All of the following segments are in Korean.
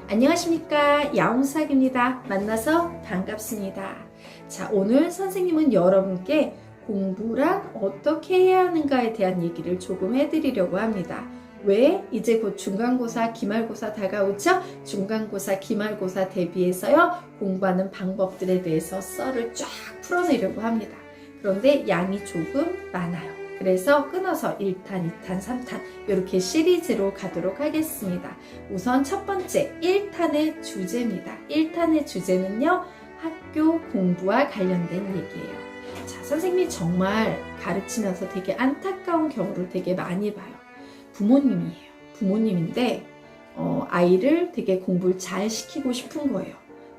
안녕하십니까, 야옹수학입니다. 만나서 반갑습니다. 자, 오늘 선생님은 여러분께 공부란 어떻게 해야 하는가에 대한 얘기를 조금 해드리려고 합니다. 왜? 이제 곧 중간고사, 기말고사 다가오죠? 중간고사, 기말고사 대비해서요, 공부하는 방법들에 대해서 썰을 쫙 풀어내려고 합니다. 그런데 양이 조금 많아요. 그래서 끊어서 1탄, 2탄, 3탄 이렇게 시리즈로 가도록 하겠습니다. 우선 첫 번째 1탄의 주제입니다. 1탄의 주제는요, 학교 공부와 관련된 얘기예요. 자, 선생님이 정말 가르치면서 되게 안타까운 경우를 되게 많이 봐요. 부모님이에요. 부모님인데 아이를 되게 공부를 잘 시키고 싶은 거예요.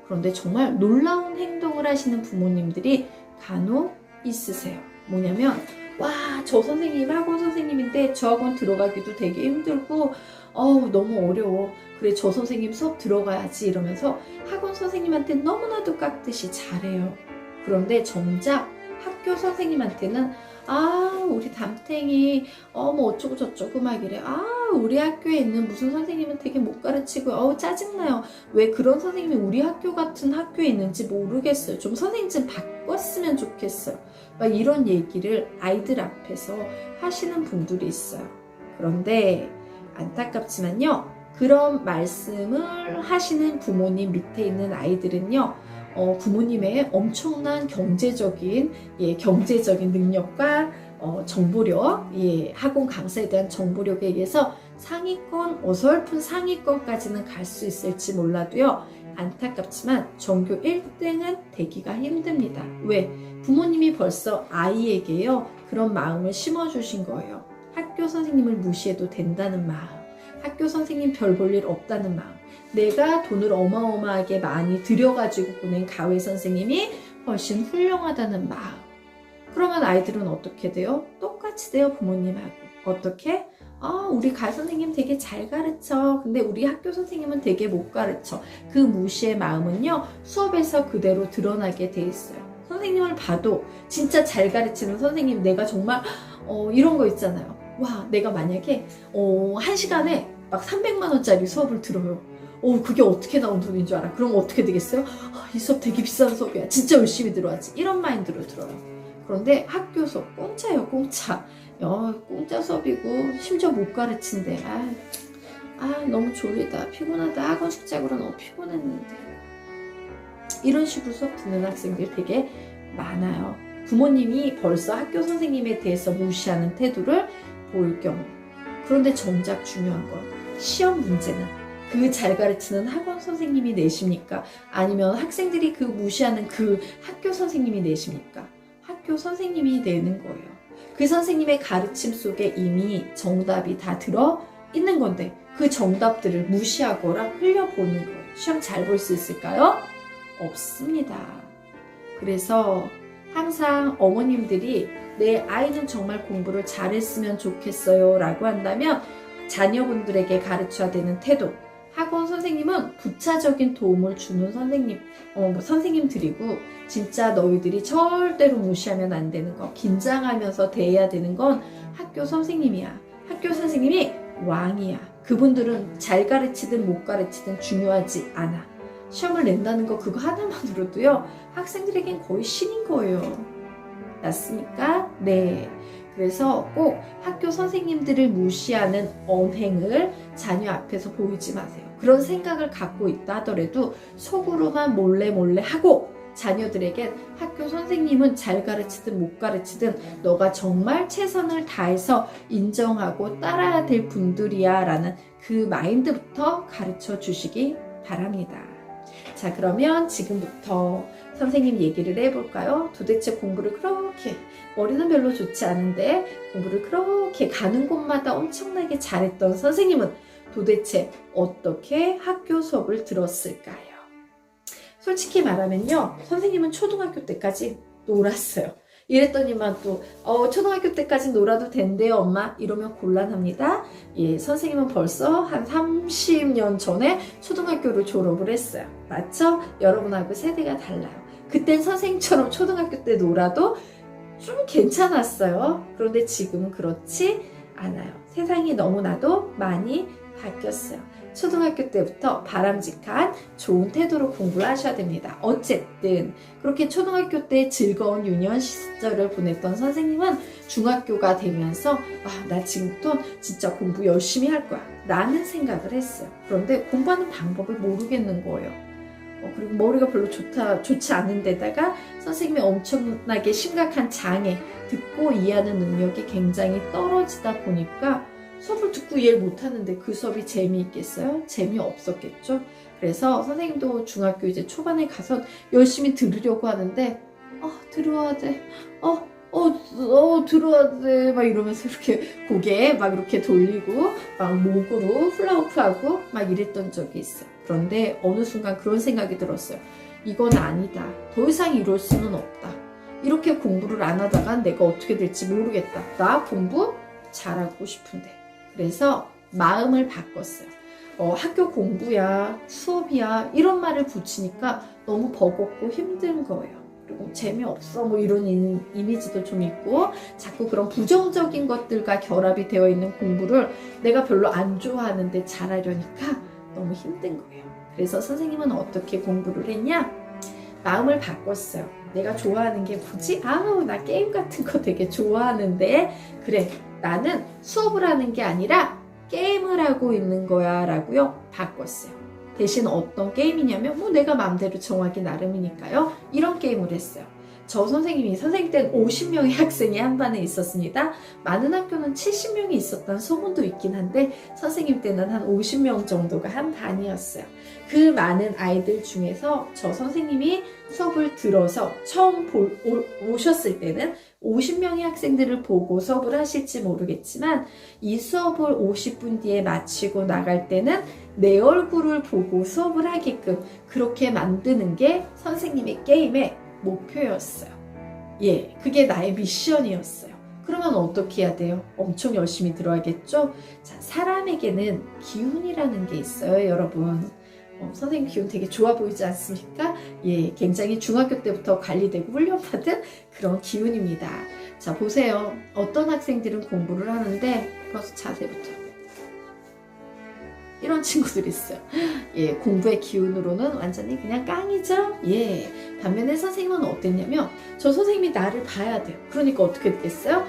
그런데 정말 놀라운 행동을 하시는 부모님들이 간혹 있으세요. 뭐냐면, 와, 저 선생님 학원 선생님인데 저 학원 들어가기도 되게 힘들고 너무 어려워. 그래, 저 선생님 수업 들어가야지 이러면서 학원 선생님한테 너무나도 깍듯이 잘해요. 그런데 정작 학교 선생님한테는 우리 담탱이 뭐 어쩌고 저쩌고 막 이래. 우리 학교에 있는 무슨 선생님은 되게 못 가르치고 짜증나요. 왜 그런 선생님이 우리 학교 같은 학교에 있는지 모르겠어요. 좀 선생님 좀 바꿨으면 좋겠어요. 막 이런 얘기를 아이들 앞에서 하시는 분들이 있어요. 그런데 안타깝지만요, 그런 말씀을 하시는 부모님 밑에 있는 아이들은요, 부모님의 엄청난 경제적인 능력과 정보력, 학원 강사에 대한 정보력에 의해서 상위권, 어설픈 상위권까지는 갈 수 있을지 몰라도요, 안타깝지만 전교 1등은 되기가 힘듭니다. 왜? 부모님이 벌써 아이에게요, 그런 마음을 심어주신 거예요. 학교 선생님을 무시해도 된다는 마음, 학교 선생님 별 볼 일 없다는 마음, 내가 돈을 어마어마하게 많이 들여가지고 보낸 가외 선생님이 훨씬 훌륭하다는 마음. 그러면 아이들은 어떻게 돼요? 똑같이 돼요, 부모님하고. 어떻게? 우리 가외 선생님 되게 잘 가르쳐. 근데 우리 학교 선생님은 되게 못 가르쳐. 그 무시의 마음은요, 수업에서 그대로 드러나게 돼 있어요. 선생님을 봐도 진짜 잘 가르치는 선생님, 내가 정말 이런 거 있잖아요. 와, 내가 만약에 1시간에 막 300만 원짜리 수업을 들어요. 그게 어떻게 나온 돈인 줄 알아? 그럼 어떻게 되겠어요? 이 수업 되게 비싼 수업이야. 진짜 열심히 들어야지. 이런 마인드로 들어요. 그런데 학교 수업 공짜예요, 공짜. 공짜 수업이고 심지어 못 가르친대. 너무 졸리다, 피곤하다, 학원 숙제하느라 너무 피곤했는데. 이런 식으로 수업 듣는 학생들 되게 많아요. 부모님이 벌써 학교 선생님에 대해서 무시하는 태도를 보일 경우. 그런데 정작 중요한 건 시험 문제는 그 잘 가르치는 학원 선생님이 내십니까? 아니면 학생들이 그 무시하는 그 학교 선생님이 내십니까? 학교 선생님이 내는 거예요. 그 선생님의 가르침 속에 이미 정답이 다 들어 있는 건데 그 정답들을 무시하거나 흘려보는 거예요. 시험 잘 볼 수 있을까요? 없습니다. 그래서 항상 어머님들이 내 아이는 정말 공부를 잘했으면 좋겠어요 라고 한다면 자녀분들에게 가르쳐야 되는 태도, 학원 선생님은 부차적인 도움을 주는 선생님들이고, 진짜 너희들이 절대로 무시하면 안 되는 거, 긴장하면서 대해야 되는 건 학교 선생님이야. 학교 선생님이 왕이야. 그분들은 잘 가르치든 못 가르치든 중요하지 않아. 시험을 낸다는 거, 그거 하나만으로도요, 학생들에겐 거의 신인 거예요. 맞습니까? 네. 그래서 꼭 학교 선생님들을 무시하는 언행을 자녀 앞에서 보이지 마세요. 그런 생각을 갖고 있다 하더라도 속으로만 몰래 하고, 자녀들에겐 학교 선생님은 잘 가르치든 못 가르치든 너가 정말 최선을 다해서 인정하고 따라야 될 분들이야 라는 그 마인드부터 가르쳐 주시기 바랍니다. 자, 그러면 지금부터 선생님 얘기를 해볼까요? 도대체 공부를 그렇게, 머리는 별로 좋지 않은데 공부를 그렇게 가는 곳마다 엄청나게 잘했던 선생님은 도대체 어떻게 학교 수업을 들었을까요? 솔직히 말하면요, 선생님은 초등학교 때까지 놀았어요. 이랬더니만 또 초등학교 때까지 놀아도 된대요 엄마, 이러면 곤란합니다. 선생님은 벌써 한 30년 전에 초등학교를 졸업을 했어요. 맞죠? 여러분하고 세대가 달라요. 그땐 선생님처럼 초등학교 때 놀아도 좀 괜찮았어요. 그런데 지금은 그렇지 않아요. 세상이 너무나도 많이 바뀌었어요. 초등학교 때부터 바람직한 좋은 태도로 공부를 하셔야 됩니다. 어쨌든 그렇게 초등학교 때 즐거운 유년 시절을 보냈던 선생님은 중학교가 되면서 나 지금부터 진짜 공부 열심히 할 거야 라는 생각을 했어요. 그런데 공부하는 방법을 모르겠는 거예요. 그리고 머리가 별로 좋지 않은 데다가 선생님이 엄청나게 심각한 장애, 듣고 이해하는 능력이 굉장히 떨어지다 보니까 수업을 듣고 이해를 못하는데 그 수업이 재미있겠어요? 재미없었겠죠? 그래서 선생님도 중학교 이제 초반에 가서 열심히 들으려고 하는데 들어야 돼. 들어야 돼. 막 이러면서 이렇게 고개 막 이렇게 돌리고 막 목으로 훌라후프하고 막 이랬던 적이 있어요. 그런데 어느 순간 그런 생각이 들었어요. 이건 아니다. 더 이상 이럴 수는 없다. 이렇게 공부를 안 하다간 내가 어떻게 될지 모르겠다. 나 공부 잘하고 싶은데. 그래서 마음을 바꿨어요. 학교 공부야, 수업이야 이런 말을 붙이니까 너무 버겁고 힘든 거예요. 그리고 재미없어 뭐 이런 이미지도 좀 있고 자꾸 그런 부정적인 것들과 결합이 되어 있는 공부를 내가 별로 안 좋아하는데 잘하려니까 너무 힘든 거예요. 그래서 선생님은 어떻게 공부를 했냐? 마음을 바꿨어요. 내가 좋아하는 게 뭐지? 나 게임 같은 거 되게 좋아하는데 그래 나는 수업을 하는 게 아니라 게임을 하고 있는 거야 라고요 바꿨어요. 대신 어떤 게임이냐면 내가 마음대로 정하기 나름이니까요. 이런 게임을 했어요. 저 선생님 때는 50명의 학생이 한 반에 있었습니다. 많은 학교는 70명이 있었다는 소문도 있긴 한데 선생님 때는 한 50명 정도가 한 반이었어요. 그 많은 아이들 중에서 저 선생님이 수업을 들어서 처음 오셨을 때는 50명의 학생들을 보고 수업을 하실지 모르겠지만 이 수업을 50분 뒤에 마치고 나갈 때는 내 얼굴을 보고 수업을 하게끔 그렇게 만드는 게 선생님의 게임의 목표였어요. 그게 나의 미션이었어요. 그러면 어떻게 해야 돼요? 엄청 열심히 들어야겠죠? 자, 사람에게는 기운이라는 게 있어요, 여러분. 선생님 기운 되게 좋아 보이지 않습니까? 굉장히 중학교 때부터 관리되고 훈련받은 그런 기운입니다. 자, 보세요. 어떤 학생들은 공부를 하는데 벌써 자세부터 이런 친구들이 있어요. 공부의 기운으로는 완전히 그냥 깡이죠? 반면에 선생님은 어땠냐면 저 선생님이 나를 봐야 돼요. 그러니까 어떻게 됐겠어요?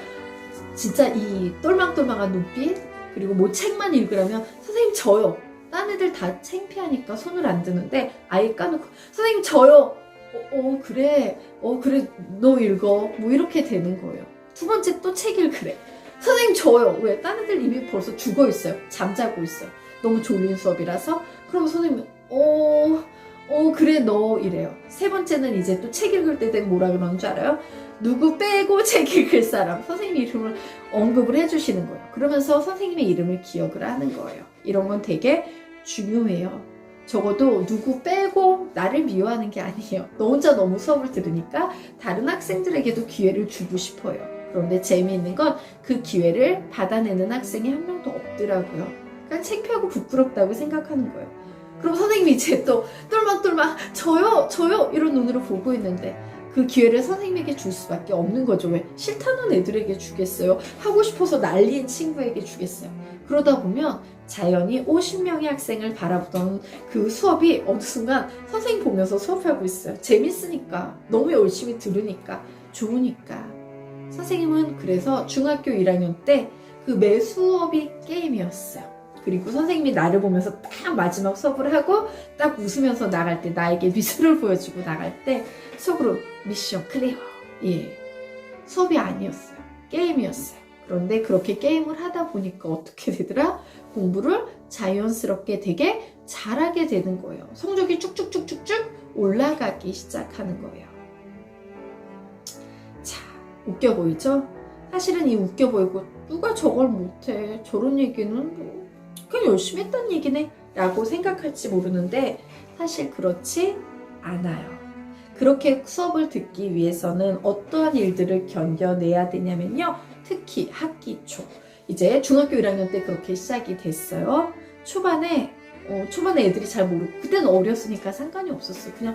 진짜 이 똘망똘망한 눈빛 그리고 뭐 책만 읽으라면 선생님 저요. 딴 애들 다 창피하니까 손을 안 드는데 아예 까놓고 선생님 저요. 그래 너 읽어 뭐 이렇게 되는 거예요. 두 번째 또 책 읽으래. 선생님 저요. 왜? 딴 애들 이미 벌써 죽어 있어요. 잠자고 있어요. 너무 졸린 수업이라서. 그럼 선생님은 그래 너 이래요. 세 번째는 이제 또 책 읽을 때 되면 뭐라 그러는 줄 알아요? 누구 빼고 책 읽을 사람. 선생님 이름을 언급을 해주시는 거예요. 그러면서 선생님의 이름을 기억을 하는 거예요. 이런 건 되게 중요해요. 적어도 누구 빼고 나를 미워하는 게 아니에요. 너 혼자 너무 수업을 들으니까 다른 학생들에게도 기회를 주고 싶어요. 그런데 재미있는 건 그 기회를 받아내는 학생이 한 명도 없더라고요. 그러니까 창피하고 부끄럽다고 생각하는 거예요. 그럼 선생님이 이제 또 똘망똘망 저요 이런 눈으로 보고 있는데 그 기회를 선생님에게 줄 수밖에 없는 거죠. 왜? 싫다는 애들에게 주겠어요? 하고 싶어서 난리인 친구에게 주겠어요? 그러다 보면 자연히 50명의 학생을 바라보던 그 수업이 어느 순간 선생님 보면서 수업하고 있어요. 재밌으니까, 너무 열심히 들으니까, 좋으니까. 선생님은 그래서 중학교 1학년 때 그 매 수업이 게임이었어요. 그리고 선생님이 나를 보면서 딱 마지막 수업을 하고 딱 웃으면서 나갈 때, 나에게 미소를 보여주고 나갈 때 속으로 미션 클리어. 수업이 아니었어요. 게임이었어요. 그런데 그렇게 게임을 하다 보니까 어떻게 되더라? 공부를 자연스럽게 되게 잘하게 되는 거예요. 성적이 쭉쭉쭉쭉쭉 올라가기 시작하는 거예요. 자, 웃겨 보이죠? 사실은 이 웃겨 보이고 누가 저걸 못해? 저런 얘기는 뭐 그냥 열심히 했다는 얘기네 라고 생각할지 모르는데 사실 그렇지 않아요. 그렇게 수업을 듣기 위해서는 어떠한 일들을 견뎌내야 되냐면요. 특히 학기 초. 이제 중학교 1학년 때 그렇게 시작이 됐어요. 초반에 애들이 잘 모르고 그때는 어렸으니까 상관이 없었어요. 그냥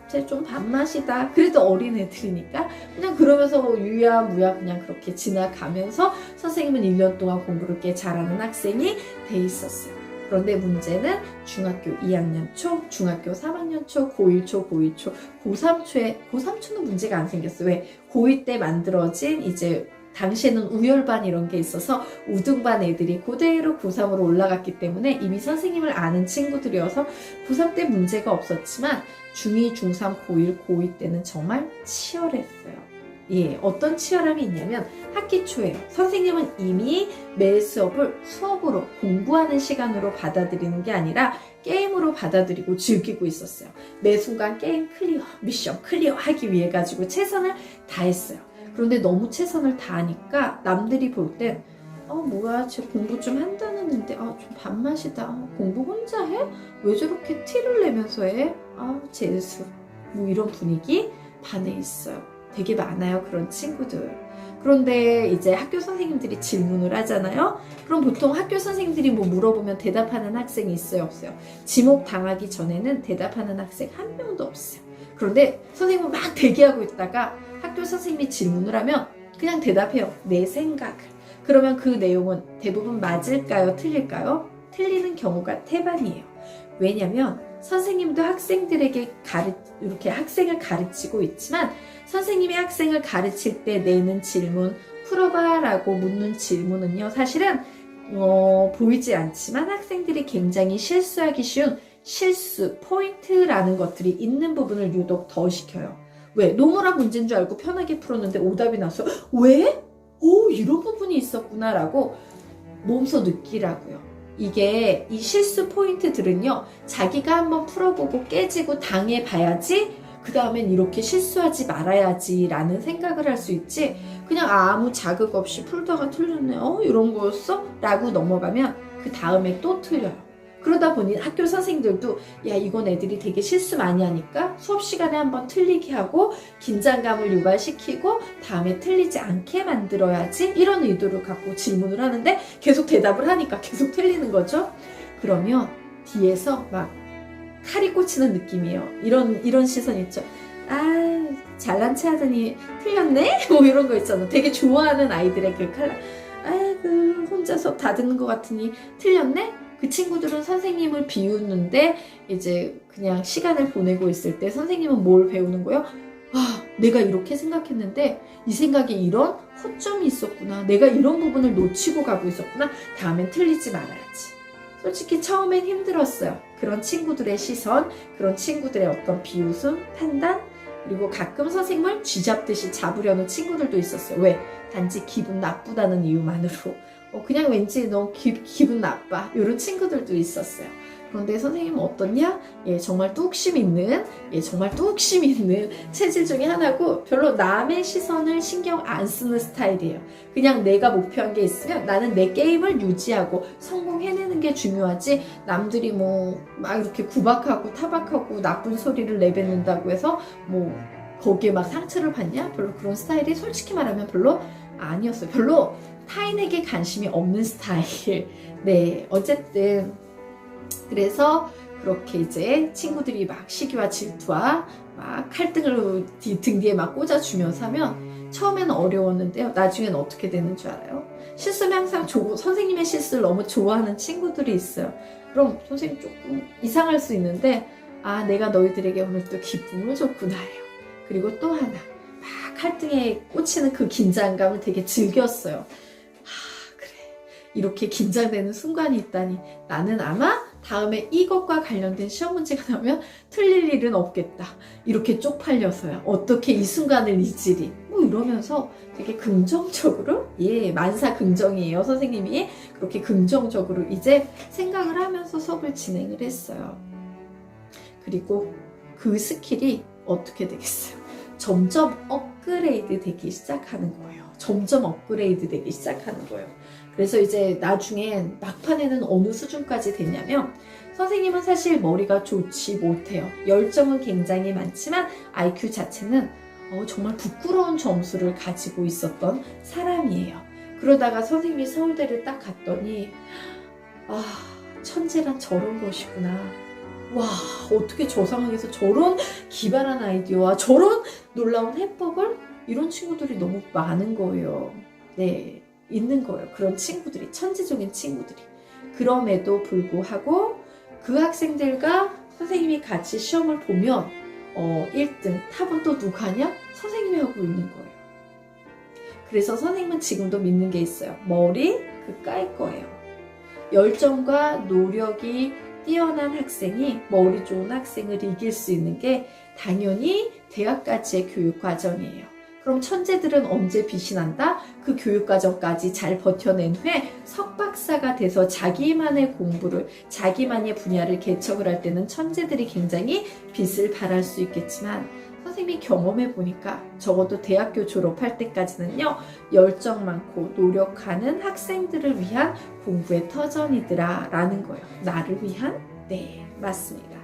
쟤 좀 밥맛이다. 그래도 어린 애들이니까 그냥 그러면서 유야무야 그냥 그렇게 지나가면서 선생님은 1년 동안 공부를 꽤 잘하는 학생이 돼 있었어요. 그런데 문제는 중학교 2학년 초, 중학교 3학년 초, 고1 초, 고2 초, 고3 초에, 고3 초는 문제가 안 생겼어요. 왜? 고2 때 만들어진 이제 당시에는 우열반 이런 게 있어서 우등반 애들이 그대로 고3으로 올라갔기 때문에 이미 선생님을 아는 친구들이어서 고3 때 문제가 없었지만 중2, 중3, 고1, 고2 때는 정말 치열했어요. 예, 어떤 치열함이 있냐면 학기 초에 선생님은 이미 매 수업을 수업으로 공부하는 시간으로 받아들이는 게 아니라 게임으로 받아들이고 즐기고 있었어요. 매 순간 게임 클리어, 미션 클리어 하기 위해 가지고 최선을 다했어요. 그런데 너무 최선을 다하니까 남들이 볼 땐 뭐야 쟤 공부 좀 한다는데 좀 밥맛이다. 공부 혼자 해? 왜 저렇게 티를 내면서 해? 재수. 뭐 이런 분위기 반에 있어요. 되게 많아요. 그런 친구들. 그런데 이제 학교 선생님들이 질문을 하잖아요. 그럼 보통 학교 선생님들이 뭐 물어보면 대답하는 학생이 있어요? 없어요? 지목 당하기 전에는 대답하는 학생 한 명도 없어요. 그런데 선생님은 막 대기하고 있다가 학교 선생님이 질문을 하면 그냥 대답해요. 내 생각을. 그러면 그 내용은 대부분 맞을까요? 틀릴까요? 틀리는 경우가 태반이에요. 왜냐면 선생님도 학생들에게 이렇게 학생을 가르치고 있지만 선생님이 학생을 가르칠 때 내는 질문, 풀어봐 라고 묻는 질문은요, 사실은 보이지 않지만 학생들이 굉장히 실수하기 쉬운 실수, 포인트라는 것들이 있는 부분을 유독 더 시켜요. 왜? 노멀한 문제인 줄 알고 편하게 풀었는데 오답이 나서 왜? 이런 부분이 있었구나 라고 몸소 느끼라고요. 이게 이 실수 포인트들은요, 자기가 한번 풀어보고 깨지고 당해봐야지 그 다음엔 이렇게 실수하지 말아야지 라는 생각을 할 수 있지, 그냥 아무 자극 없이 풀다가 틀렸네, 이런 거였어? 라고 넘어가면 그 다음에 또 틀려요. 그러다 보니 학교 선생님들도 야, 이건 애들이 되게 실수 많이 하니까 수업 시간에 한번 틀리게 하고 긴장감을 유발시키고 다음에 틀리지 않게 만들어야지, 이런 의도를 갖고 질문을 하는데 계속 대답을 하니까 계속 틀리는 거죠. 그러면 뒤에서 막 칼이 꽂히는 느낌이에요. 이런 시선 있죠. 잘난 체 하더니 틀렸네? 뭐 이런 거 있잖아. 되게 좋아하는 아이들의 그 칼라. 혼자 수업 다 듣는 것 같으니 틀렸네? 그 친구들은 선생님을 비웃는데 이제 그냥 시간을 보내고 있을 때 선생님은 뭘 배우는 거예요? 내가 이렇게 생각했는데 이 생각에 이런 허점이 있었구나. 내가 이런 부분을 놓치고 가고 있었구나. 다음엔 틀리지 말아야지. 솔직히 처음엔 힘들었어요. 그런 친구들의 시선, 그런 친구들의 어떤 비웃음, 판단, 그리고 가끔 선생님을 쥐잡듯이 잡으려는 친구들도 있었어요. 왜? 단지 기분 나쁘다는 이유만으로. 그냥 왠지 너 기분 나빠. 이런 친구들도 있었어요. 그런데 선생님은 어떻냐? 정말 뚝심 있는 체질 중에 하나고, 별로 남의 시선을 신경 안 쓰는 스타일이에요. 그냥 내가 목표한 게 있으면 나는 내 게임을 유지하고 성공해내는 게 중요하지, 남들이 막 이렇게 구박하고 타박하고 나쁜 소리를 내뱉는다고 해서 거기에 막 상처를 받냐? 별로 그런 스타일이 솔직히 말하면 별로 아니었어요. 별로 타인에게 관심이 없는 스타일. 네, 어쨌든 그래서 그렇게 이제 친구들이 막 시기와 질투와 막 칼등을 등 뒤에 막 꽂아주면서 하면 처음에는 어려웠는데요. 나중에는 어떻게 되는 줄 알아요? 실수는 항상 선생님의 실수를 너무 좋아하는 친구들이 있어요. 그럼 선생님 조금 이상할 수 있는데 내가 너희들에게 오늘 또 기쁨을 줬구나 해요. 그리고 또 하나, 막 칼등에 꽂히는 그 긴장감을 되게 즐겼어요. 그래, 이렇게 긴장되는 순간이 있다니, 나는 아마 다음에 이것과 관련된 시험 문제가 나오면 틀릴 일은 없겠다. 이렇게 쪽팔려서야 어떻게 이 순간을 잊으리. 이러면서 되게 긍정적으로, 만사 긍정이에요. 선생님이 그렇게 긍정적으로 이제 생각을 하면서 수업을 진행을 했어요. 그리고 그 스킬이 어떻게 되겠어요? 점점 업그레이드 되기 시작하는 거예요. 그래서 이제 나중엔 막판에는 어느 수준까지 됐냐면, 선생님은 사실 머리가 좋지 못해요. 열정은 굉장히 많지만 IQ 자체는 정말 부끄러운 점수를 가지고 있었던 사람이에요. 그러다가 선생님이 서울대를 딱 갔더니 천재란 저런 것이구나. 와, 어떻게 저 상황에서 저런 기발한 아이디어와 저런 놀라운 해법을, 이런 친구들이 너무 많은 거예요. 네, 있는 거예요. 그런 친구들이, 천재적인 친구들이. 그럼에도 불구하고 그 학생들과 선생님이 같이 시험을 보면 1등, 탑은 또 누가 하냐? 선생님이 하고 있는 거예요. 그래서 선생님은 지금도 믿는 게 있어요. 머리 그까일 거예요. 열정과 노력이 뛰어난 학생이 머리 좋은 학생을 이길 수 있는 게 당연히 대학까지의 교육 과정이에요. 그럼 천재들은 언제 빛이 난다? 그 교육 과정까지 잘 버텨낸 후에 석박사가 돼서 자기만의 공부를, 자기만의 분야를 개척을 할 때는 천재들이 굉장히 빛을 발할 수 있겠지만 선생님이 경험해 보니까 적어도 대학교 졸업할 때까지는요, 열정 많고 노력하는 학생들을 위한 공부의 터전이더라 라는 거예요. 나를 위한? 네, 맞습니다.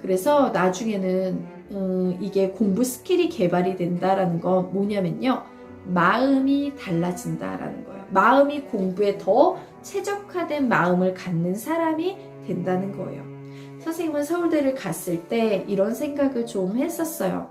그래서 나중에는 이게 공부 스킬이 개발이 된다라는 건 뭐냐면요, 마음이 달라진다라는 거예요. 마음이 공부에 더 최적화된 마음을 갖는 사람이 된다는 거예요. 선생님은 서울대를 갔을 때 이런 생각을 좀 했었어요.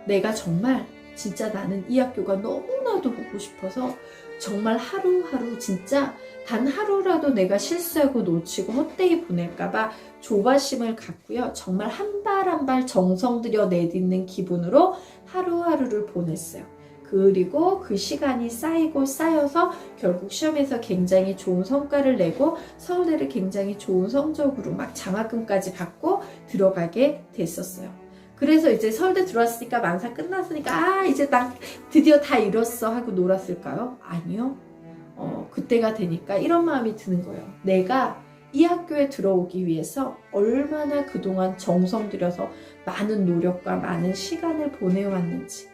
내가 정말 진짜 나는 이 학교가 너무나도 보고 싶어서 정말 하루하루 진짜 단 하루라도 내가 실수하고 놓치고 헛되이 보낼까봐 조바심을 갖고요. 정말 한 발 한 발 정성 들여 내딛는 기분으로 하루하루를 보냈어요. 그리고 그 시간이 쌓이고 쌓여서 결국 시험에서 굉장히 좋은 성과를 내고 서울대를 굉장히 좋은 성적으로 막 장학금까지 받고 들어가게 됐었어요. 그래서 이제 서울대 들어왔으니까 만사 끝났으니까 이제 나 드디어 다 이뤘어 하고 놀았을까요? 아니요. 그때가 되니까 이런 마음이 드는 거예요. 내가 이 학교에 들어오기 위해서 얼마나 그동안 정성 들여서 많은 노력과 많은 시간을 보내왔는지,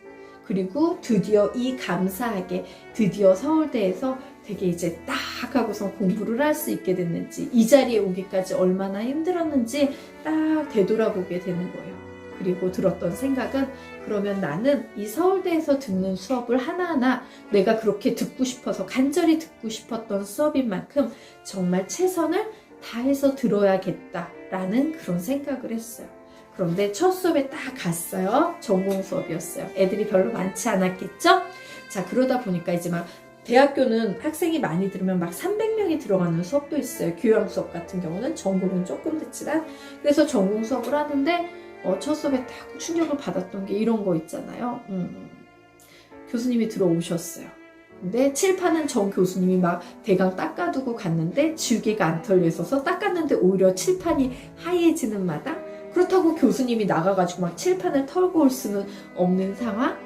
그리고 드디어 이 감사하게 드디어 서울대에서 되게 이제 딱 하고서 공부를 할 수 있게 됐는지, 이 자리에 오기까지 얼마나 힘들었는지 딱 되돌아보게 되는 거예요. 그리고 들었던 생각은, 그러면 나는 이 서울대에서 듣는 수업을 하나하나 내가 그렇게 듣고 싶어서 간절히 듣고 싶었던 수업인 만큼 정말 최선을 다해서 들어야겠다라는 그런 생각을 했어요. 그런데 첫 수업에 딱 갔어요. 전공 수업이었어요. 애들이 별로 많지 않았겠죠? 자, 그러다 보니까 이제 막 대학교는 학생이 많이 들으면 막 300명이 들어가는 수업도 있어요. 교양 수업 같은 경우는, 전공은 조금 듣지만. 그래서 전공 수업을 하는데 첫 수업에 딱 충격을 받았던 게 이런 거 있잖아요. 교수님이 들어오셨어요. 근데 칠판은 전 교수님이 막 대강 닦아두고 갔는데 지우개가 안 털려 있어서 닦았는데 오히려 칠판이 하얘지는 마당? 그렇다고 교수님이 나가가지고 막 칠판을 털고 올 수는 없는 상황?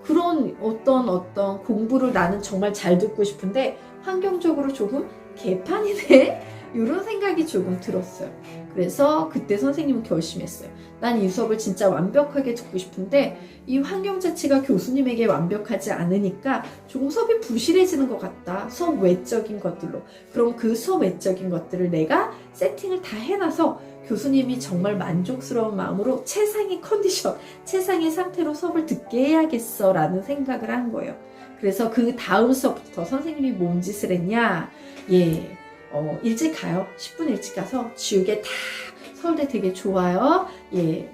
그런 어떤 공부를 나는 정말 잘 듣고 싶은데 환경적으로 조금 개판이네? 이런 생각이 조금 들었어요. 그래서 그때 선생님은 결심했어요. 난 이 수업을 진짜 완벽하게 듣고 싶은데 이 환경 자체가 교수님에게 완벽하지 않으니까 조금 수업이 부실해지는 것 같다. 수업 외적인 것들로. 그럼 그 수업 외적인 것들을 내가 세팅을 다 해놔서 교수님이 정말 만족스러운 마음으로 최상의 컨디션, 최상의 상태로 수업을 듣게 해야겠어 라는 생각을 한 거예요. 그래서 그 다음 수업부터 선생님이 뭔 짓을 했냐? 일찍 가요. 10분 일찍 가서 지우개 다, 서울대 되게 좋아요.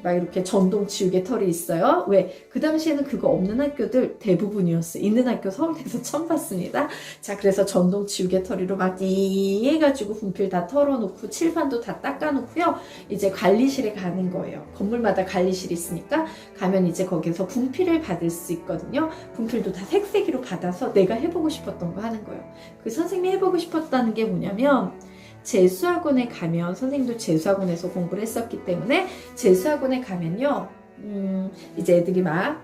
막 이렇게 전동 지우개 털이 있어요. 왜? 그 당시에는 그거 없는 학교들 대부분이었어요. 있는 학교 서울대에서 처음 봤습니다. 자, 그래서 전동 지우개 털이로 막 해가지고 분필 다 털어놓고 칠판도 다 닦아놓고요. 이제 관리실에 가는 거예요. 건물마다 관리실이 있으니까 가면 이제 거기서 분필을 받을 수 있거든요. 분필도 다 색색으로 받아서 내가 해보고 싶었던 거 하는 거예요. 그 선생님이 해보고 싶었다는 게 뭐냐면, 재수학원에 가면, 선생님도 재수학원에서 공부를 했었기 때문에 재수학원에 가면요, 이제 애들이 막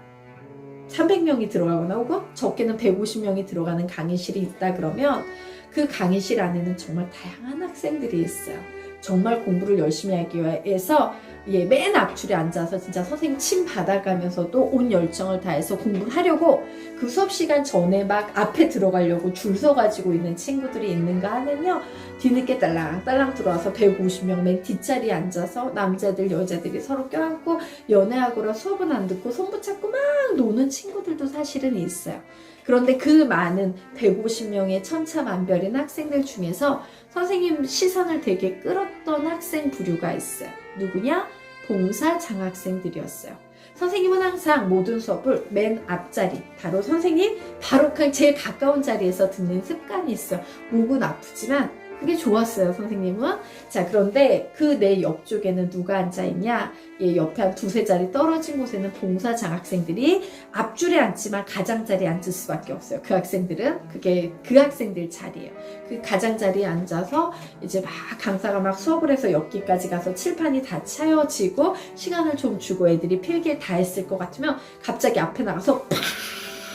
300명이 들어가거나 혹은 적게는 150명이 들어가는 강의실이 있다 그러면 그 강의실 안에는 정말 다양한 학생들이 있어요. 정말 공부를 열심히 하기 위해서 맨 앞줄에 앉아서 진짜 선생님 침 받아가면서도 온 열정을 다해서 공부를 하려고 그 수업 시간 전에 막 앞에 들어가려고 줄 서가지고 있는 친구들이 있는가 하면요, 뒤늦게 딸랑딸랑 들어와서 150명 맨 뒷자리에 앉아서 남자들 여자들이 서로 껴안고 연애하거나 수업은 안 듣고 손 붙잡고 막 노는 친구들도 사실은 있어요. 그런데 그 많은 150명의 천차만별인 학생들 중에서 선생님 시선을 되게 끌었던 학생 부류가 있어요. 누구냐? 봉사 장학생들이었어요. 선생님은 항상 모든 수업을 맨 앞자리, 바로 선생님 바로 제일 가까운 자리에서 듣는 습관이 있어요. 목은 아프지만 그게 좋았어요, 선생님은. 자, 그런데 그 내 옆쪽에는 누가 앉아있냐? 얘 옆에 한 두세 자리 떨어진 곳에는 봉사 장학생들이 앞줄에 앉지만 가장자리에 앉을 수밖에 없어요. 그 학생들은. 그게 그 학생들 자리예요. 그 가장자리에 앉아서 이제 막 강사가 막 수업을 해서 옆기까지 가서 칠판이 다 차여지고 시간을 좀 주고 애들이 필기를 다 했을 것 같으면 갑자기 앞에 나가서 팍!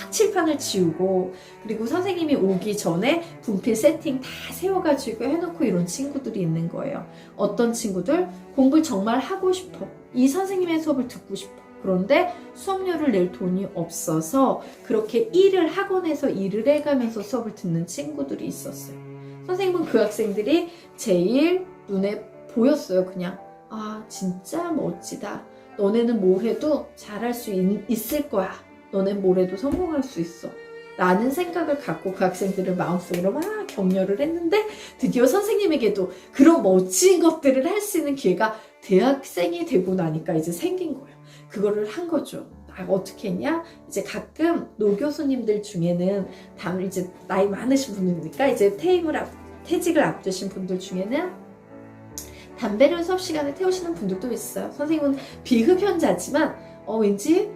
칠판을 지우고, 그리고 선생님이 오기 전에 분필 세팅 다 세워가지고 해놓고 이런 친구들이 있는 거예요. 어떤 친구들? 공부를 정말 하고 싶어. 이 선생님의 수업을 듣고 싶어. 그런데 수업료를 낼 돈이 없어서 그렇게 학원에서 일을 해가면서 수업을 듣는 친구들이 있었어요. 선생님은 그 학생들이 제일 눈에 보였어요. 그냥 진짜 멋지다. 너네는 뭘 해도 잘할 수 있을 거야. 너넨 뭐래도 성공할 수 있어. 라는 생각을 갖고 그 학생들을 마음속으로 막 격려를 했는데, 드디어 선생님에게도 그런 멋진 것들을 할 수 있는 기회가 대학생이 되고 나니까 이제 생긴 거예요. 그거를 한 거죠. 어떻게 했냐? 이제 가끔 노 교수님들 중에는 이제 나이 많으신 분이니까 이제 퇴직을 앞두신 분들 중에는 담배를 수업 시간에 태우시는 분들도 있어요. 선생님은 비흡연자지만 왠지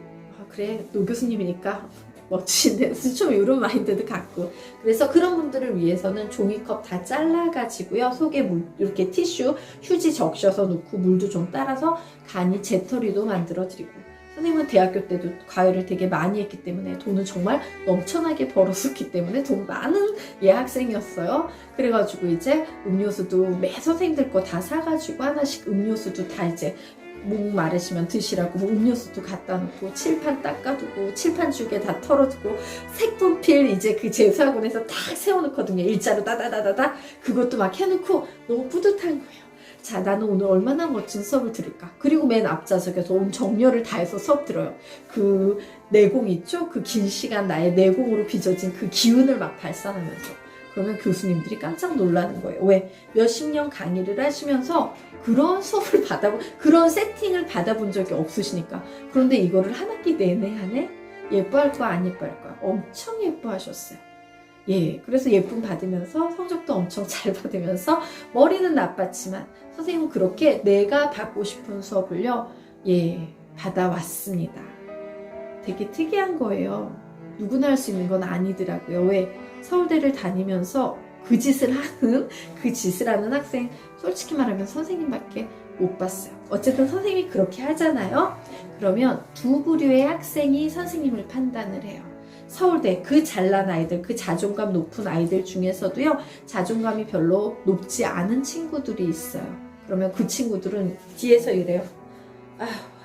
그래, 노 교수님이니까 멋지신데 좀 이런 마인드도 갖고, 그래서 그런 분들을 위해서는 종이컵 다 잘라가지고요, 속에 물 이렇게 티슈 휴지 적셔서 놓고 물도 좀 따라서 간이 재터리도 만들어드리고, 선생님은 대학교 때도 과외를 되게 많이 했기 때문에 돈을 정말 넘쳐나게 벌었었기 때문에 돈 많은 예학생이었어요. 그래가지고 이제 음료수도 매 선생님들 거 다 사가지고 하나씩 음료수도 다 이제 목 마르시면 드시라고 음료수도 갖다 놓고, 칠판 닦아두고, 칠판 주게 다 털어두고, 색분필 이제 그 재수학원에서 딱 세워놓거든요. 일자로 따다다다다. 그것도 막 해놓고 너무 뿌듯한 거예요. 자, 나는 오늘 얼마나 멋진 수업을 들을까. 그리고 맨 앞좌석에서 온 정열을 다해서 수업 들어요. 그 내공 있죠? 그 긴 시간 나의 내공으로 빚어진 그 기운을 막 발산하면서. 그러면 교수님들이 깜짝 놀라는 거예요. 왜? 몇십 년 강의를 하시면서 그런 수업을 그런 세팅을 받아본 적이 없으시니까. 그런데 이거를 한 학기 내내 하네? 예뻐할 거야, 안 예뻐할 거야? 엄청 예뻐하셨어요. 예, 그래서 예쁨 받으면서 성적도 엄청 잘 받으면서 머리는 나빴지만 선생님은 그렇게 내가 받고 싶은 수업을요, 받아왔습니다. 되게 특이한 거예요. 누구나 할 수 있는 건 아니더라고요. 왜? 서울대를 다니면서 그 짓을 하는 학생 솔직히 말하면 선생님밖에 못 봤어요. 어쨌든 선생님이 그렇게 하잖아요. 그러면 두 부류의 학생이 선생님을 판단을 해요. 서울대 그 잘난 아이들, 그 자존감 높은 아이들 중에서도요, 자존감이 별로 높지 않은 친구들이 있어요. 그러면 그 친구들은 뒤에서 이래요.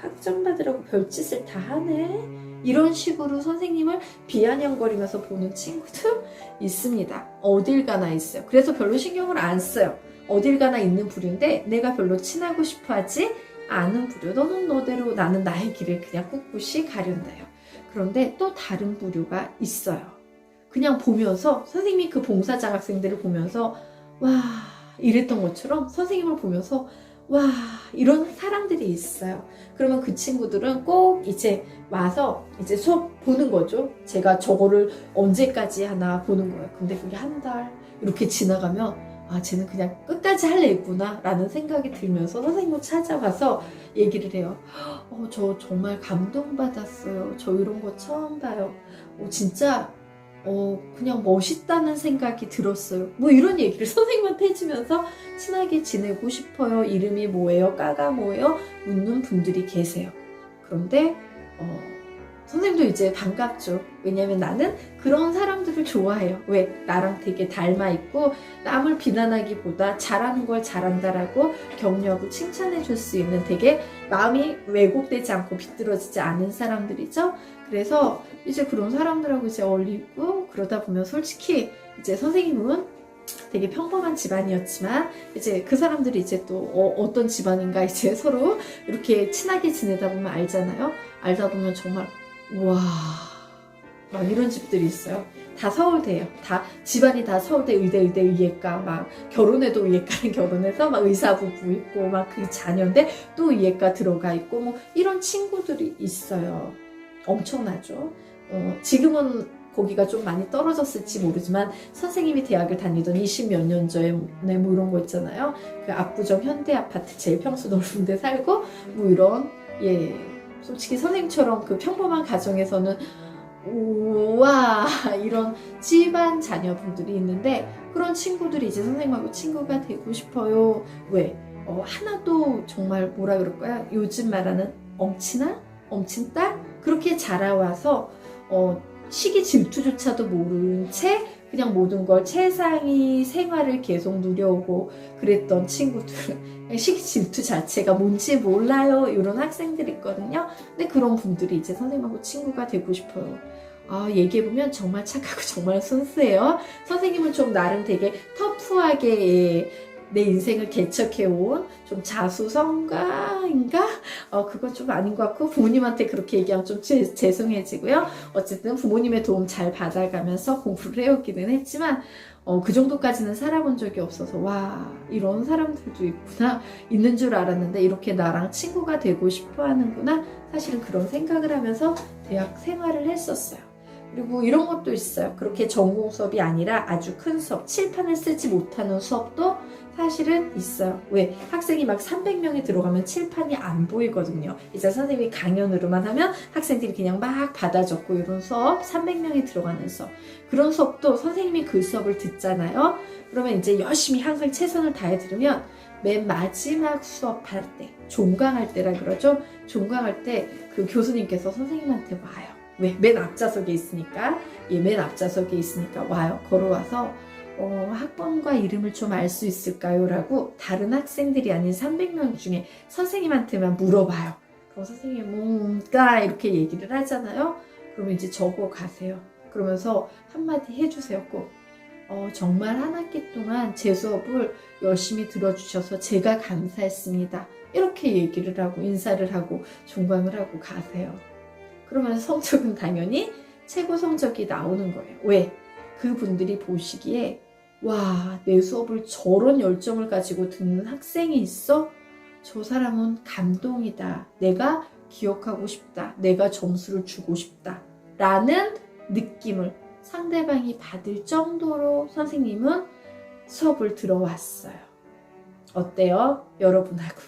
학점 받으라고 별짓을 다 하네. 이런 식으로 선생님을 비아냥거리면서 보는 친구들 있습니다. 어딜 가나 있어요. 그래서 별로 신경을 안 써요. 어딜 가나 있는 부류인데 내가 별로 친하고 싶어 하지 않은 부류. 너는 너대로, 나는 나의 길을 그냥 꿋꿋이 가련다요. 그런데 또 다른 부류가 있어요. 그냥 보면서, 선생님이 그 봉사장 학생들을 보면서 이랬던 것처럼 선생님을 보면서 이런 사람들이 있어요. 그러면 그 친구들은 꼭 이제 와서 이제 수업 보는 거죠. 제가 저거를 언제까지 하나 보는 거예요. 근데 그게 한 달 이렇게 지나가면 쟤는 그냥 끝까지 할 애구나 라는 생각이 들면서 선생님을 찾아와서 얘기를 해요. 저 정말 감동받았어요. 저 이런 거 처음 봐요. 진짜 그냥 멋있다는 생각이 들었어요. 뭐 이런 얘기를 선생님한테 해주면서 친하게 지내고 싶어요. 이름이 뭐예요? 까가 뭐예요? 묻는 분들이 계세요. 그런데 선생님도 이제 반갑죠. 왜냐면 나는 그런 사람들을 좋아해요. 왜? 나랑 되게 닮아있고 남을 비난하기보다 잘하는 걸 잘한다라고 격려하고 칭찬해 줄 수 있는, 되게 마음이 왜곡되지 않고 비뚤어지지 않은 사람들이죠. 그래서 이제 그런 사람들하고 이제 어울리고 그러다 보면 솔직히 이제 선생님은 되게 평범한 집안이었지만 이제 그 사람들이 이제 또 어떤 집안인가 이제 서로 이렇게 친하게 지내다 보면 알잖아요. 알다 보면 정말 막 이런 집들이 있어요. 다 서울대예요. 다 집안이 다 서울대 의대 의예과, 막 결혼해도 의예과는 결혼해서 막 의사 부부 있고 막 그 자녀인데 또 의예과 들어가 있고 뭐 이런 친구들이 있어요. 엄청나죠. 지금은 거기가 좀 많이 떨어졌을지 모르지만 선생님이 대학을 다니던 20몇 년 전에 뭐 이런 거 있잖아요. 그 압구정 현대아파트 제일 평수 넓은 데 살고 뭐 이런, 예, 솔직히 선생님처럼 그 평범한 가정에서는 우와 이런 집안 자녀분들이 있는데 그런 친구들이 이제 선생님하고 친구가 되고 싶어요. 왜? 하나도 정말 뭐라 그럴까요? 요즘 말하는 엄친아? 엄친딸? 그렇게 자라와서 시기 질투조차도 모른 채 그냥 모든 걸 최상위 생활을 계속 누려오고 그랬던 친구들, 시기 질투 자체가 뭔지 몰라요. 이런 학생들이 있거든요. 근데 그런 분들이 이제 선생님하고 친구가 되고 싶어요. 얘기해보면 정말 착하고 정말 순수해요. 선생님은 좀 나름 되게 터프하게 내 인생을 개척해온 좀 자수성가인가? 그건 좀 아닌 것 같고 부모님한테 그렇게 얘기하면 좀 죄송해지고요. 어쨌든 부모님의 도움 잘 받아가면서 공부를 해오기는 했지만 그 정도까지는 살아본 적이 없어서 와 이런 사람들도 있구나, 있는 줄 알았는데 이렇게 나랑 친구가 되고 싶어 하는구나, 사실은 그런 생각을 하면서 대학 생활을 했었어요. 그리고 이런 것도 있어요. 그렇게 전공 수업이 아니라 아주 큰 수업, 칠판을 쓰지 못하는 수업도 사실은 있어요. 왜? 학생이 막 300명이 들어가면 칠판이 안 보이거든요. 이제 선생님이 강연으로만 하면 학생들이 그냥 막 받아 적고 이런 수업, 300명이 들어가는 수업. 그런 수업도 선생님이 그 수업을 듣잖아요. 그러면 이제 열심히 항상 최선을 다해 들으면 맨 마지막 수업할 때, 종강할 때라 그러죠. 종강할 때 그 교수님께서 선생님한테 와요. 왜? 맨 앞좌석에 있으니까. 맨 앞좌석에 있으니까 와요. 걸어와서 학번과 이름을 좀 알 수 있을까요? 라고 다른 학생들이 아닌 300명 중에 선생님한테만 물어봐요. 그럼 선생님이 뭔가 이렇게 얘기를 하잖아요. 그러면 이제 적어 가세요. 그러면서 한마디 해주세요. 꼭. 정말 한 학기 동안 제 수업을 열심히 들어주셔서 제가 감사했습니다. 이렇게 얘기를 하고 인사를 하고 종강을 하고 가세요. 그러면 성적은 당연히 최고 성적이 나오는 거예요. 왜? 그분들이 보시기에 와, 내 수업을 저런 열정을 가지고 듣는 학생이 있어? 저 사람은 감동이다. 내가 기억하고 싶다. 내가 점수를 주고 싶다. 라는 느낌을 상대방이 받을 정도로 선생님은 수업을 들어왔어요. 어때요? 여러분하고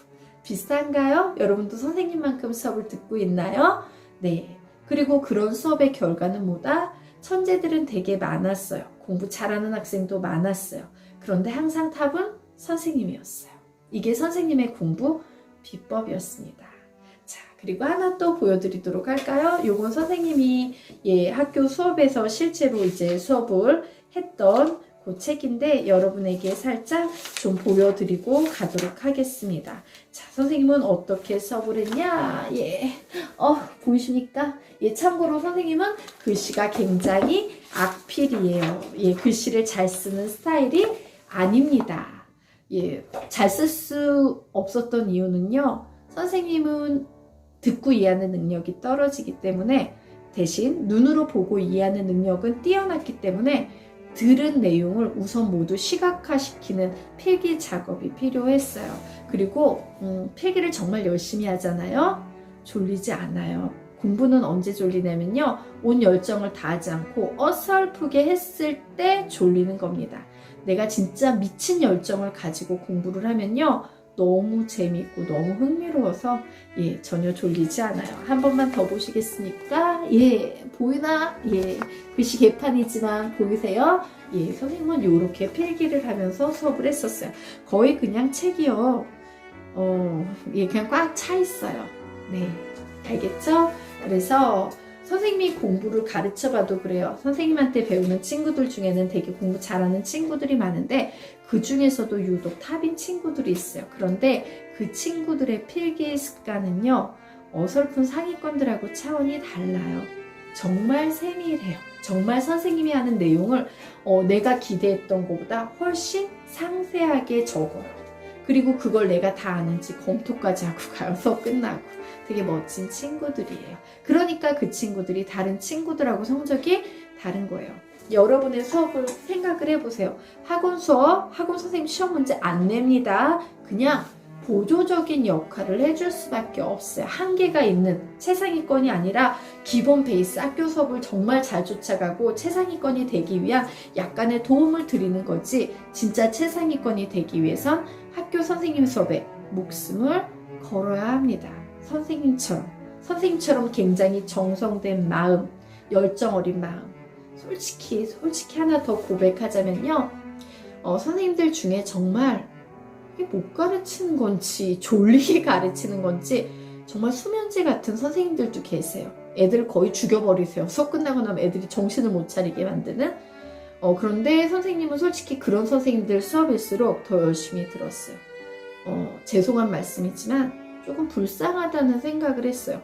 비슷한가요? 여러분도 선생님만큼 수업을 듣고 있나요? 네. 그리고 그런 수업의 결과는 뭐다? 천재들은 되게 많았어요. 공부 잘하는 학생도 많았어요. 그런데 항상 탑은 선생님이었어요. 이게 선생님의 공부 비법이었습니다. 자, 그리고 하나 또 보여드리도록 할까요? 요건 선생님이 학교 수업에서 실제로 이제 수업을 했던 그 책인데 여러분에게 살짝 좀 보여드리고 가도록 하겠습니다. 자, 선생님은 어떻게 수업을 했냐? 보이십니까? 참고로 선생님은 글씨가 굉장히 악필이에요. 글씨를 잘 쓰는 스타일이 아닙니다. 잘 쓸 수 없었던 이유는요. 선생님은 듣고 이해하는 능력이 떨어지기 때문에 대신 눈으로 보고 이해하는 능력은 뛰어났기 때문에 들은 내용을 우선 모두 시각화시키는 필기 작업이 필요했어요. 그리고 필기를 정말 열심히 하잖아요. 졸리지 않아요. 공부는 언제 졸리냐면요. 온 열정을 다하지 않고 어설프게 했을 때 졸리는 겁니다. 내가 진짜 미친 열정을 가지고 공부를 하면요. 너무 재밌고 너무 흥미로워서 전혀 졸리지 않아요. 한 번만 더 보시겠습니까? 보이나? 글씨 개판이지만 보이세요? 선생님은 이렇게 필기를 하면서 수업을 했었어요. 거의 그냥 책이요. 그냥 꽉 차 있어요. 네, 알겠죠? 그래서 선생님이 공부를 가르쳐봐도 그래요. 선생님한테 배우는 친구들 중에는 되게 공부 잘하는 친구들이 많은데 그 중에서도 유독 탑인 친구들이 있어요. 그런데 그 친구들의 필기 습관은요. 어설픈 상위권들하고 차원이 달라요. 정말 세밀해요. 정말 선생님이 하는 내용을 내가 기대했던 것보다 훨씬 상세하게 적어요. 그리고 그걸 내가 다 아는지 검토까지 하고 가요. 수업 끝나고. 되게 멋진 친구들이에요. 그러니까 그 친구들이 다른 친구들하고 성적이 다른 거예요. 여러분의 수업을 생각을 해보세요. 학원 수업, 학원 선생님 시험 문제 안 냅니다. 그냥 보조적인 역할을 해줄 수밖에 없어요. 한계가 있는 최상위권이 아니라 기본 베이스 학교 수업을 정말 잘 쫓아가고 최상위권이 되기 위한 약간의 도움을 드리는 거지, 진짜 최상위권이 되기 위해선 학교 선생님 수업에 목숨을 걸어야 합니다. 선생님처럼 굉장히 정성된 마음, 열정 어린 마음. 솔직히 하나 더 고백하자면요. 선생님들 중에 정말 못 가르치는 건지 졸리게 가르치는 건지 정말 수면제 같은 선생님들도 계세요. 애들 거의 죽여버리세요. 수업 끝나고 나면 애들이 정신을 못 차리게 만드는. 그런데 선생님은 솔직히 그런 선생님들 수업일수록 더 열심히 들었어요. 죄송한 말씀이지만 조금 불쌍하다는 생각을 했어요.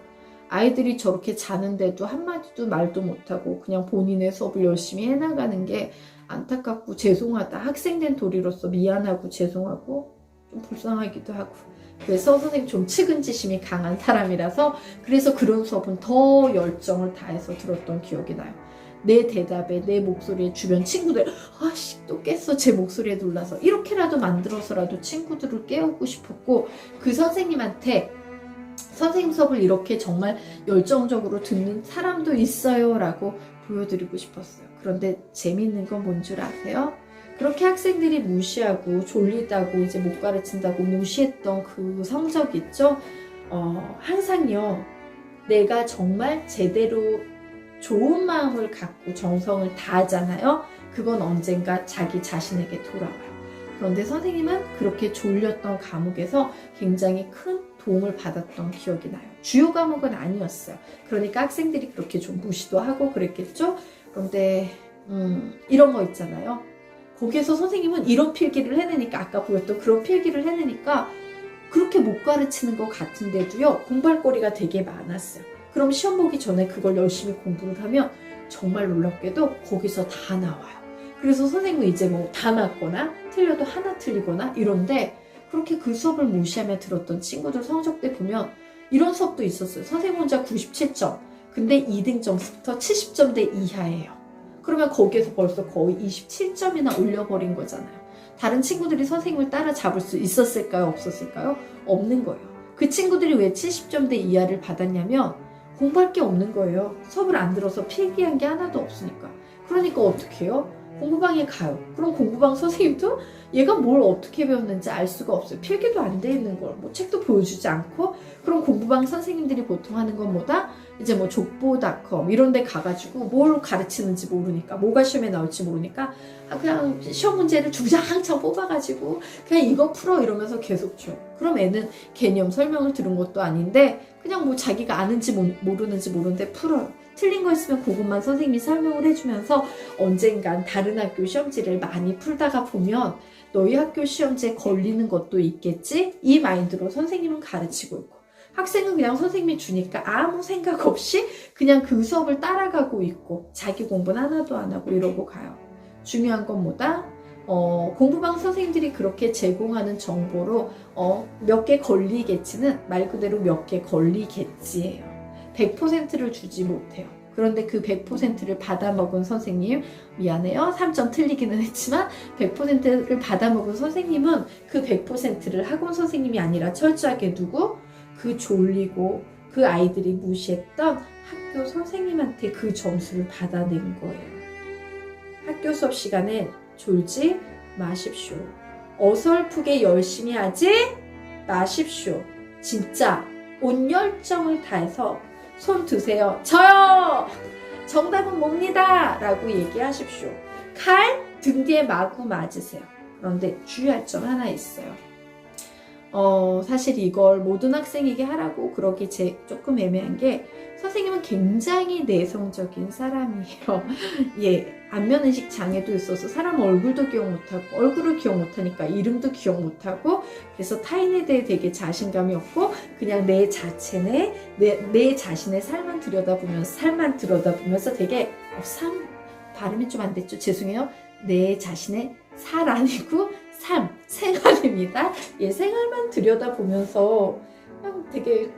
아이들이 저렇게 자는데도 한마디도 말도 못하고 그냥 본인의 수업을 열심히 해나가는 게 안타깝고 죄송하다. 학생된 도리로서 미안하고 죄송하고 좀 불쌍하기도 하고. 그래서 선생님 좀 측은지심이 강한 사람이라서 그래서 그런 수업은 더 열정을 다해서 들었던 기억이 나요. 내 대답에, 내 목소리에 주변 친구들 아씨 또 깼어, 제 목소리에 놀라서 이렇게라도 만들어서라도 친구들을 깨우고 싶었고, 그 선생님한테 선생님 수업을 이렇게 정말 열정적으로 듣는 사람도 있어요 라고 보여드리고 싶었어요. 그런데 재밌는 건 뭔 줄 아세요? 그렇게 학생들이 무시하고 졸리다고 이제 못 가르친다고 무시했던 그 성적 있죠? 항상요, 내가 정말 제대로 좋은 마음을 갖고 정성을 다하잖아요. 그건 언젠가 자기 자신에게 돌아와요. 그런데 선생님은 그렇게 졸렸던 과목에서 굉장히 큰 도움을 받았던 기억이 나요. 주요 과목은 아니었어요. 그러니까 학생들이 그렇게 좀 무시도 하고 그랬겠죠? 그런데 이런 거 있잖아요. 거기에서 선생님은 이런 필기를 해내니까, 아까 보였던 그런 필기를 해내니까 그렇게 못 가르치는 것 같은데도요, 공부할 거리가 되게 많았어요. 그럼 시험 보기 전에 그걸 열심히 공부를 하면 정말 놀랍게도 거기서 다 나와요. 그래서 선생님은 이제 뭐 다 맞거나 틀려도 하나 틀리거나 이런데, 그렇게 그 수업을 무시하며 들었던 친구들 성적대 보면 이런 수업도 있었어요. 선생님 혼자 97점, 근데 2등 점수부터 70점대 이하예요. 그러면 거기에서 벌써 거의 27점이나 올려버린 거잖아요. 다른 친구들이 선생님을 따라잡을 수 있었을까요? 없었을까요? 없는 거예요. 그 친구들이 왜 70점대 이하를 받았냐면 공부할 게 없는 거예요. 수업을 안 들어서 필기한 게 하나도 없으니까. 그러니까 어떻게 해요? 공부방에 가요. 그럼 공부방 선생님도 얘가 뭘 어떻게 배웠는지 알 수가 없어요. 필기도 안 돼 있는 걸 뭐 책도 보여주지 않고. 그럼 공부방 선생님들이 보통 하는 건 뭐다? 이제 뭐 족보닷컴 이런 데 가가지고 뭘 가르치는지 모르니까, 뭐가 시험에 나올지 모르니까 그냥 시험 문제를 주장창 뽑아가지고 그냥 이거 풀어 이러면서 계속 줘요. 그럼 애는 개념 설명을 들은 것도 아닌데 그냥 뭐 자기가 아는지 모르는지 모르는데 풀어요. 틀린 거 있으면 그것만 선생님이 설명을 해주면서 언젠간 다른 학교 시험지를 많이 풀다가 보면 너희 학교 시험지에 걸리는 것도 있겠지? 이 마인드로 선생님은 가르치고 있고, 학생은 그냥 선생님이 주니까 아무 생각 없이 그냥 그 수업을 따라가고 있고 자기 공부는 하나도 안 하고 이러고 가요. 중요한 건 뭐다? 공부방 선생님들이 그렇게 제공하는 정보로 몇 개 걸리겠지는 말 그대로 몇 개 걸리겠지예요. 100%를 주지 못해요. 그런데 그 100%를 받아먹은 선생님, 미안해요. 3점 틀리기는 했지만 100%를 받아먹은 선생님은 그 100%를 학원 선생님이 아니라 철저하게 두고 그 졸리고 그 아이들이 무시했던 학교 선생님한테 그 점수를 받아낸 거예요. 학교 수업 시간에 졸지 마십시오. 어설프게 열심히 하지 마십시오. 진짜 온 열정을 다해서 손 드세요. 저요! 정답은 뭡니다! 라고 얘기하십시오. 칼 등 뒤에 마구 맞으세요. 그런데 주의할 점 하나 있어요. 사실 이걸 모든 학생에게 하라고 그러기 조금 애매한 게, 선생님은 굉장히 내성적인 사람이에요. 예, 안면인식 장애도 있어서 사람 얼굴도 기억 못하고, 얼굴을 기억 못하니까 이름도 기억 못하고, 그래서 타인에 대해 되게 자신감이 없고 그냥 내 자신의 삶만 들여다보면서 되게 발음이 좀 안 됐죠? 죄송해요. 내 자신의 살 아니고 생활입니다. 예, 생활만 들여다보면서 그냥 되게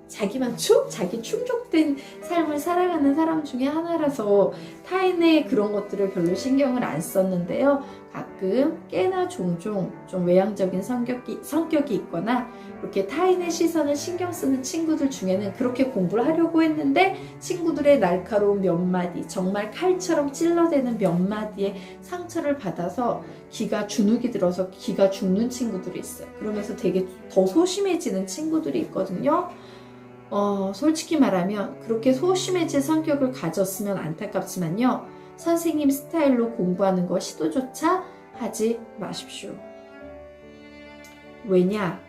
자기 충족된 삶을 살아가는 사람 중에 하나라서 타인의 그런 것들을 별로 신경을 안 썼는데요. 가끔 꽤나 종종 좀 외향적인 성격이 있거나 이렇게 타인의 시선을 신경 쓰는 친구들 중에는 그렇게 공부를 하려고 했는데 친구들의 날카로운 몇 마디, 정말 칼처럼 찔러대는 몇 마디의 상처를 받아서 기가 주눅이 들어서 기가 죽는 친구들이 있어요. 그러면서 되게 더 소심해지는 친구들이 있거든요. 솔직히 말하면 그렇게 소심해진 성격을 가졌으면 안타깝지만요. 선생님 스타일로 공부하는 거 시도조차 하지 마십시오. 왜냐?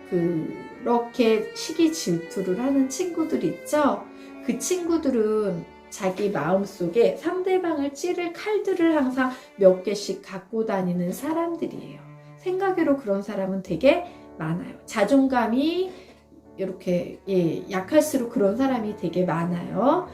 그렇게 시기 질투를 하는 친구들 있죠? 그 친구들은 자기 마음속에 상대방을 찌를 칼들을 항상 몇 개씩 갖고 다니는 사람들이에요. 생각외로 그런 사람은 되게 많아요. 자존감이 이렇게 약할수록 그런 사람이 되게 많아요.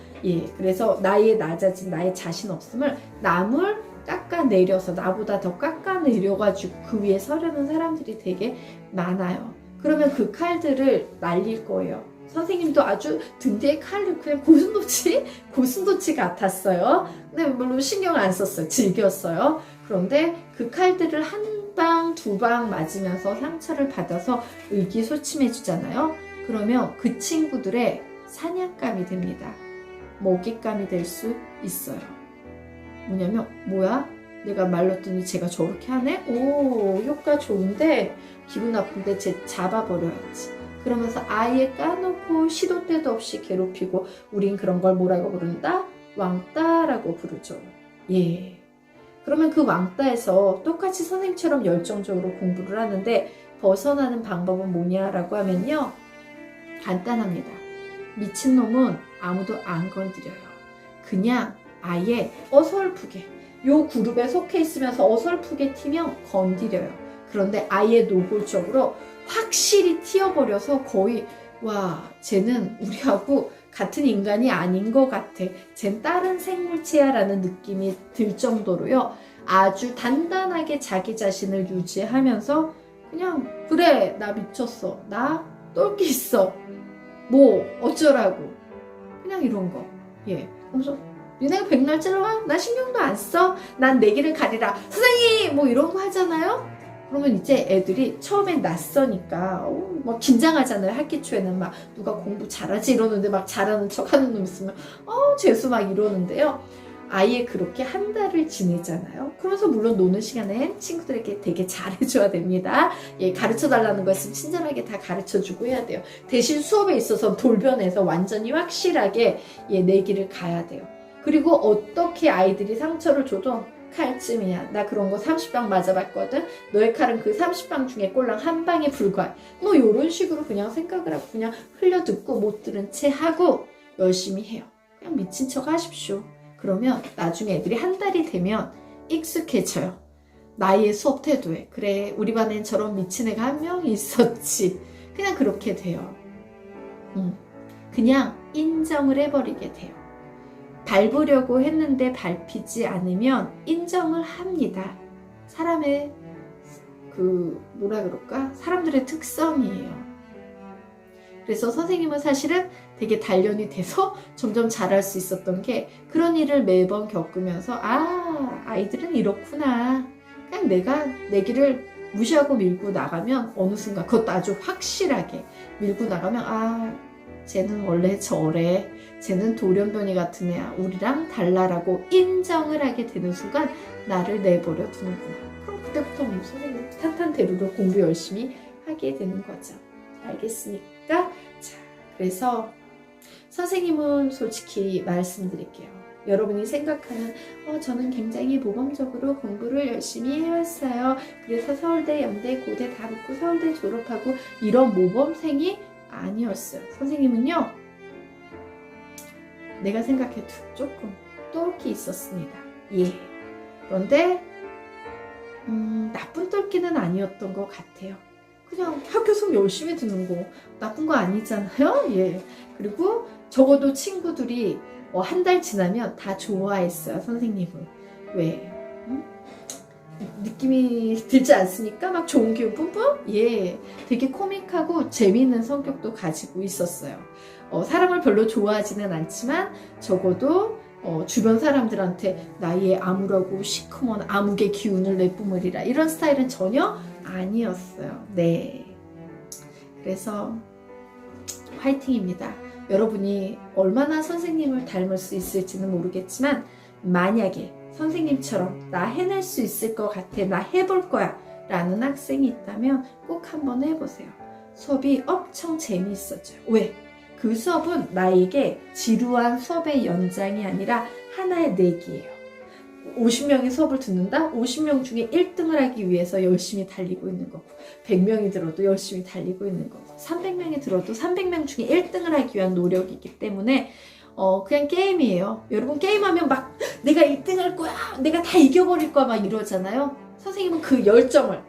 그래서 나의 낮아진 나의 자신 없음을 남을 깎아내려서 나보다 더 깎아내려가지고 그 위에 서려는 사람들이 되게 많아요. 그러면 그 칼들을 날릴 거예요. 선생님도 아주 등 뒤에 칼을 그냥 고슴도치 같았어요. 근데 물론 신경 안 썼어요. 즐겼어요. 그런데 그 칼들을 한 방, 두 방 맞으면서 상처를 받아서 의기소침해지잖아요. 그러면 그 친구들의 사냥감이 됩니다. 먹잇감이 될 수 있어요. 뭐냐면 뭐야? 내가 말렸더니 쟤가 저렇게 하네? 오, 효과 좋은데 기분 나쁜데 쟤 잡아버려야지. 그러면서 아예 까놓고 시도 때도 없이 괴롭히고 우린 그런 걸 뭐라고 부른다? 왕따라고 부르죠. 그러면 그 왕따에서 똑같이 선생님처럼 열정적으로 공부를 하는데 벗어나는 방법은 뭐냐라고 하면요. 간단합니다. 미친놈은 아무도 안 건드려요. 그냥 아예 어설프게 요 그룹에 속해 있으면서 어설프게 튀면 건드려요. 그런데 아예 노골적으로 확실히 튀어버려서 거의 와 쟤는 우리하고 같은 인간이 아닌 것 같아. 쟨 다른 생물체야 라는 느낌이 들 정도로요. 아주 단단하게 자기 자신을 유지하면서 그냥 그래 나 미쳤어. 나 똘끼 있어. 뭐 어쩌라고. 그냥 이런 거. 그래서 니네가 백날 찔러봐? 나 신경도 안 써. 난 내 길을 가리라. 선생님 뭐 이런 거 하잖아요. 그러면 이제 애들이 처음엔 낯서니까 막 긴장하잖아요. 학기 초에는 막 누가 공부 잘하지 이러는데 막 잘하는 척 하는 놈 있으면 재수 막 이러는데요. 아예 그렇게 한 달을 지내잖아요. 그러면서 물론 노는 시간엔 친구들에게 되게 잘해줘야 됩니다. 가르쳐 달라는 거 있으면 친절하게 다 가르쳐주고 해야 돼요. 대신 수업에 있어서 돌변해서 완전히 확실하게 내 길을 가야 돼요. 그리고 어떻게 아이들이 상처를 줘도 칼쯤이야. 나 그런 거 30방 맞아봤거든. 너의 칼은 그 30방 중에 꼴랑 한 방에 불과해. 뭐 이런 식으로 그냥 생각을 하고 그냥 흘려듣고 못 들은 채 하고 열심히 해요. 그냥 미친 척 하십시오. 그러면 나중에 애들이 한 달이 되면 익숙해져요. 나의 수업 태도에. 그래 우리 반엔 저런 미친 애가 한 명 있었지. 그냥 그렇게 돼요. 그냥 인정을 해버리게 돼요. 밟으려고 했는데 밟히지 않으면 인정을 합니다. 사람의 사람들의 특성이에요. 그래서 선생님은 사실은 되게 단련이 돼서 점점 잘할 수 있었던 게 그런 일을 매번 겪으면서 아이들은 이렇구나. 그냥 내가 내 길을 무시하고 밀고 나가면 어느 순간 그것도 아주 확실하게 밀고 나가면 쟤는 원래 저래. 쟤는 돌연변이 같은 애야. 우리랑 달라라고 인정을 하게 되는 순간 나를 내버려 두는구나. 그럼 그때부터 선생님 탄탄대로로 공부 열심히 하게 되는 거죠. 알겠습니까? 자, 그래서 선생님은 솔직히 말씀드릴게요. 여러분이 생각하는 저는 굉장히 모범적으로 공부를 열심히 해왔어요. 그래서 서울대, 연대, 고대 다 붙고 서울대 졸업하고 이런 모범생이 아니었어요. 선생님은요. 내가 생각해도 조금 똘끼 있었습니다. 그런데 나쁜 똘끼는 아니었던 것 같아요. 그냥 학교 수업 열심히 듣는 거 나쁜 거 아니잖아요. 그리고 적어도 친구들이 한 달 지나면 다 좋아했어요. 선생님을. 왜? 느낌이 들지 않습니까? 막 좋은 기운 뿜뿜? 예, 되게 코믹하고 재미있는 성격도 가지고 있었어요. 사람을 별로 좋아하지는 않지만 적어도 주변 사람들한테 나의 암울하고 시커먼 암흑의 기운을 내뿜으리라 이런 스타일은 전혀 아니었어요. 네, 그래서 화이팅입니다. 여러분이 얼마나 선생님을 닮을 수 있을지는 모르겠지만 만약에 선생님처럼 나 해낼 수 있을 것 같아, 나 해볼 거야 라는 학생이 있다면 꼭 한번 해보세요. 수업이 엄청 재미있었죠. 왜? 그 수업은 나에게 지루한 수업의 연장이 아니라 하나의 내기예요. 50명이 수업을 듣는다? 50명 중에 1등을 하기 위해서 열심히 달리고 있는 거고 100명이 들어도 열심히 달리고 있는 거고 300명이 들어도 300명 중에 1등을 하기 위한 노력이기 때문에 그냥 게임이에요. 여러분 게임하면 막 내가 1등 할 거야, 내가 다 이겨버릴 거야 막 이러잖아요. 선생님은 그 열정을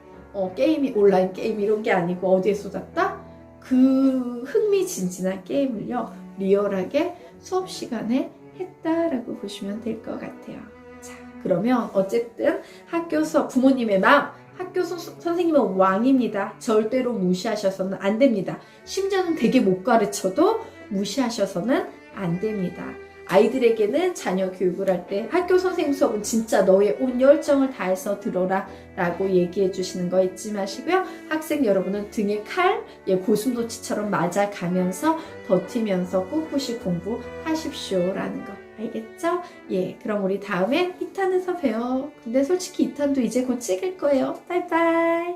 게임이 온라인 게임 이런 게 아니고 어디에 쏟았다? 그 흥미진진한 게임을요 리얼하게 수업 시간에 했다라고 보시면 될 것 같아요. 자, 그러면 어쨌든 학교 수업 부모님의 마음, 학교 선생님은 왕입니다. 절대로 무시하셔서는 안 됩니다. 심지어는 되게 못 가르쳐도 무시하셔서는 안 됩니다. 아이들에게는 자녀 교육을 할 때 학교 선생님 수업은 진짜 너의 온 열정을 다해서 들어라 라고 얘기해 주시는 거 잊지 마시고요. 학생 여러분은 등에 칼, 고슴도치처럼 맞아가면서 버티면서 꿋꿋이 공부하십시오 라는 거 알겠죠? 예, 그럼 우리 다음에 2탄에서 봬요. 근데 솔직히 2탄도 이제 곧 찍을 거예요. 바이바이.